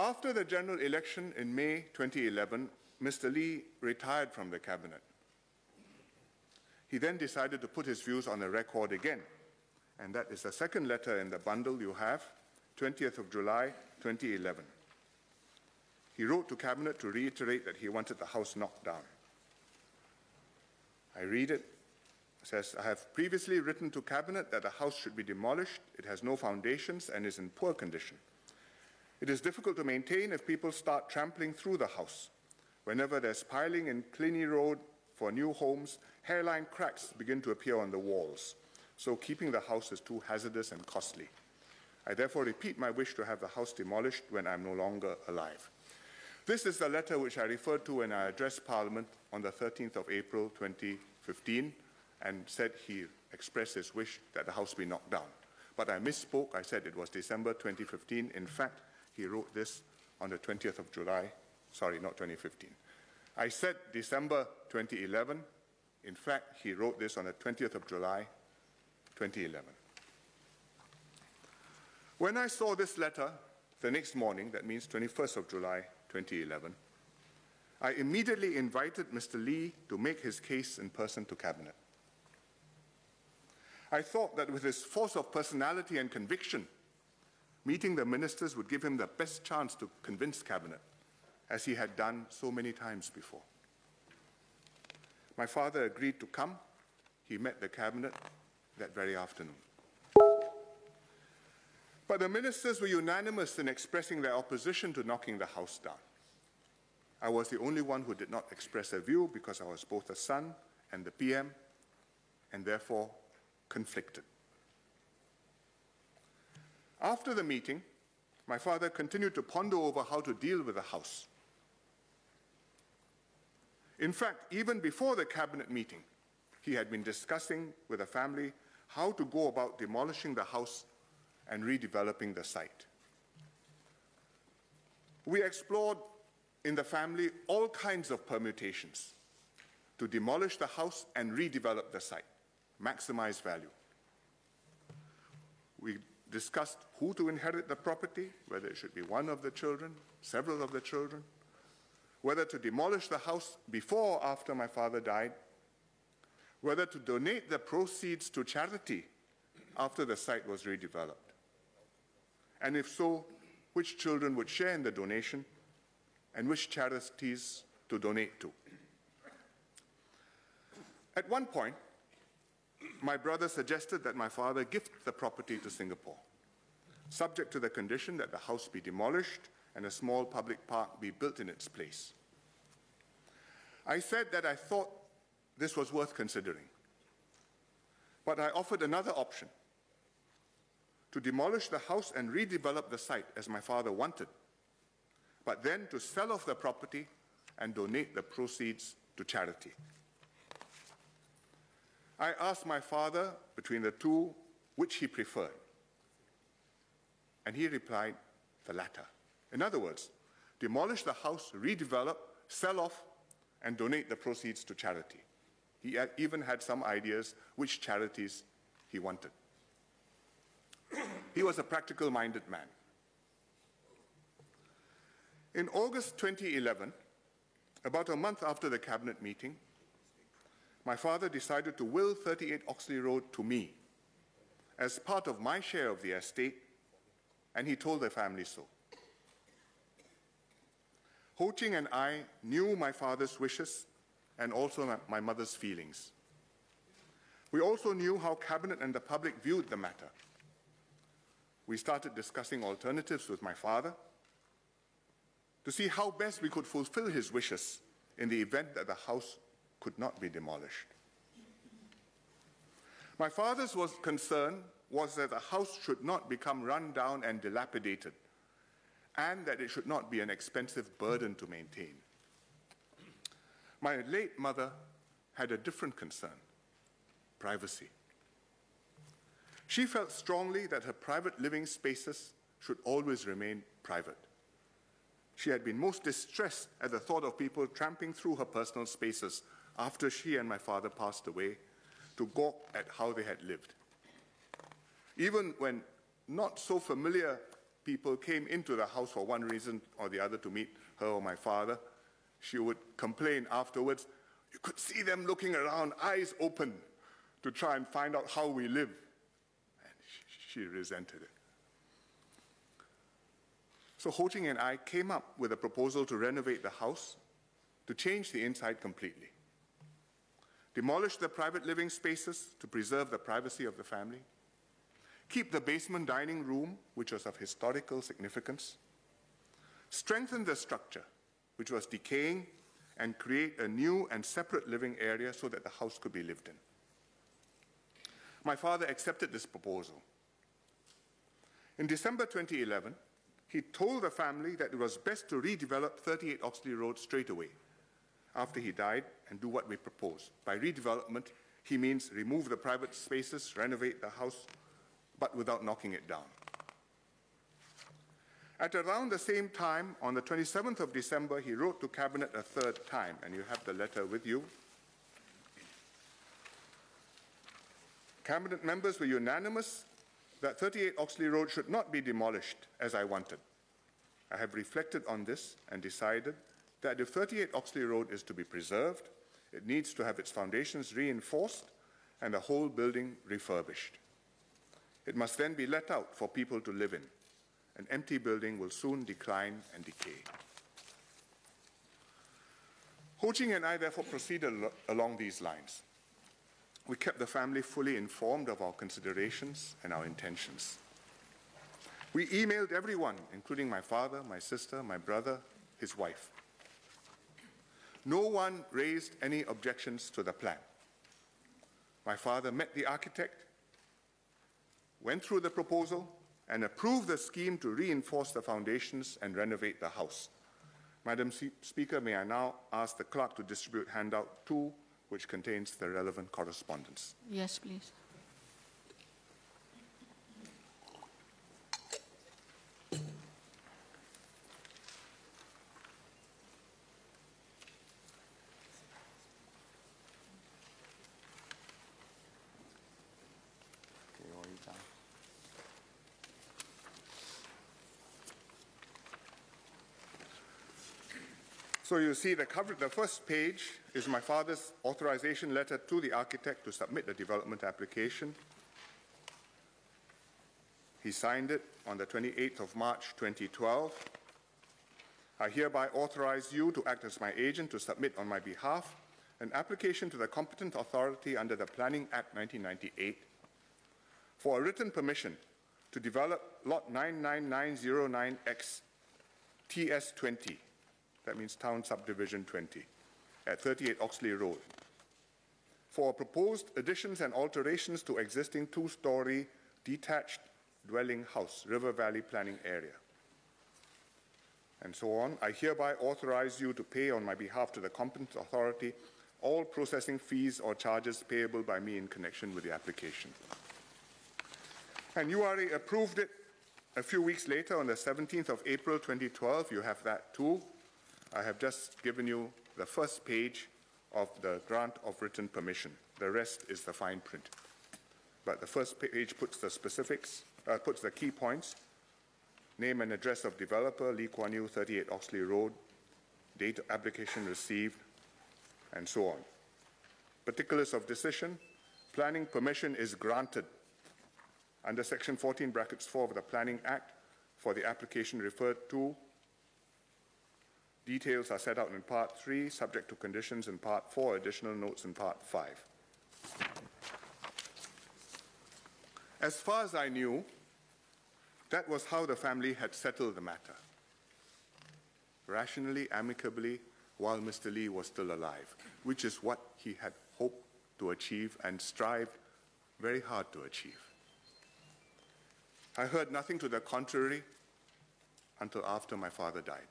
After the general election in May 2011, Mr. Lee retired from the cabinet. He then decided to put his views on the record again, and that is the second letter in the bundle you have, 20th of July 2011. He wrote to Cabinet to reiterate that he wanted the house knocked down. I read it. It says, I have previously written to Cabinet that the house should be demolished. It has no foundations and is in poor condition. It is difficult to maintain if people start trampling through the house. Whenever there's piling in Kiliney Road for new homes, hairline cracks begin to appear on the walls. So keeping the house is too hazardous and costly. I therefore repeat my wish to have the house demolished when I'm no longer alive. This is the letter which I referred to when I addressed Parliament on the 13th of April 2015 and said he expressed his wish that the house be knocked down. But I misspoke. I said it was December 2015. In fact, he wrote this on the 20th of July. Sorry, not 2015. I said December 2011. In fact, he wrote this on the 20th of July 2011. When I saw this letter the next morning, that means 21st of July 2011, I immediately invited Mr. Lee to make his case in person to Cabinet. I thought that with his force of personality and conviction, meeting the ministers would give him the best chance to convince Cabinet, as he had done so many times before. My father agreed to come. He met the Cabinet that very afternoon. But the ministers were unanimous in expressing their opposition to knocking the house down. I was the only one who did not express a view because I was both a son and the PM, and therefore conflicted. After the meeting, my father continued to ponder over how to deal with the house. In fact, even before the Cabinet meeting, he had been discussing with the family how to go about demolishing the house and redeveloping the site. We explored in the family all kinds of permutations to demolish the house and redevelop the site, maximize value. We discussed who to inherit the property, whether it should be one of the children, several of the children, whether to demolish the house before or after my father died, whether to donate the proceeds to charity after the site was redeveloped. And if so, which children would share in the donation and which charities to donate to. At one point, my brother suggested that my father gift the property to Singapore, subject to the condition that the house be demolished and a small public park be built in its place. I said that I thought this was worth considering, but I offered another option, to demolish the house and redevelop the site as my father wanted, but then to sell off the property and donate the proceeds to charity. I asked my father between the two which he preferred, and he replied, the latter. In other words, demolish the house, redevelop, sell off, and donate the proceeds to charity. He even had some ideas which charities he wanted. He was a practical-minded man. In August 2011, about a month after the Cabinet meeting, my father decided to will 38 Oxley Road to me as part of my share of the estate, and he told the family so. Ho Ching and I knew my father's wishes and also my mother's feelings. We also knew how Cabinet and the public viewed the matter. We started discussing alternatives with my father to see how best we could fulfill his wishes in the event that the house could not be demolished. My father's concern was that the house should not become run down and dilapidated, and that it should not be an expensive burden to maintain. My late mother had a different concern: privacy. She felt strongly that her private living spaces should always remain private. She had been most distressed at the thought of people tramping through her personal spaces after she and my father passed away to gawk at how they had lived. Even when not so familiar people came into the house for one reason or the other to meet her or my father, she would complain afterwards. You could see them looking around, eyes open, to try and find out how we live. And she resented it. So Ho Ching and I came up with a proposal to renovate the house, to change the inside completely. Demolish the private living spaces to preserve the privacy of the family. Keep the basement dining room, which was of historical significance. Strengthen the structure, which was decaying, and create a new and separate living area so that the house could be lived in. My father accepted this proposal. In December 2011, he told the family that it was best to redevelop 38 Oxley Road straight away after he died and do what we proposed. By redevelopment, he means remove the private spaces, renovate the house, but without knocking it down. At around the same time, on the 27th of December, he wrote to Cabinet a third time, and you have the letter with you. Cabinet members were unanimous that 38 Oxley Road should not be demolished as I wanted. I have reflected on this and decided that if 38 Oxley Road is to be preserved, it needs to have its foundations reinforced and the whole building refurbished. It must then be let out for people to live in. An empty building will soon decline and decay. Ho Ching and I therefore proceeded along these lines. We kept the family fully informed of our considerations and our intentions. We emailed everyone, including my father, my sister, my brother, his wife. No one raised any objections to the plan. My father met the architect, went through the proposal, and approved the scheme to reinforce the foundations and renovate the house. Madam Speaker, may I now ask the clerk to distribute handout 2, which contains the relevant correspondence. Yes, please. So you see the first page is my father's authorization letter to the architect to submit the development application. He signed it on the 28th of March 2012. I hereby authorize you to act as my agent to submit on my behalf an application to the competent authority under the Planning Act 1998 for a written permission to develop Lot 99909X TS20. That means Town Subdivision 20, at 38 Oxley Road, for proposed additions and alterations to existing two-story detached dwelling house, River Valley Planning Area, and so on. I hereby authorize you to pay on my behalf to the competent authority all processing fees or charges payable by me in connection with the application. And URA approved it a few weeks later on the 17th of April 2012. You have that too. I have just given you the first page of the grant of written permission. The rest is the fine print. But the first page puts the specifics, puts the key points: name and address of developer, Lee Kuan Yew, 38 Oxley Road, date of application received, and so on. Particulars of decision: planning permission is granted under Section 14(4) of the Planning Act for the application referred to. Details are set out in Part 3, subject to conditions in Part 4, additional notes in Part 5. As far as I knew, that was how the family had settled the matter. Rationally, amicably, while Mr. Lee was still alive, which is what he had hoped to achieve and strived very hard to achieve. I heard nothing to the contrary until after my father died.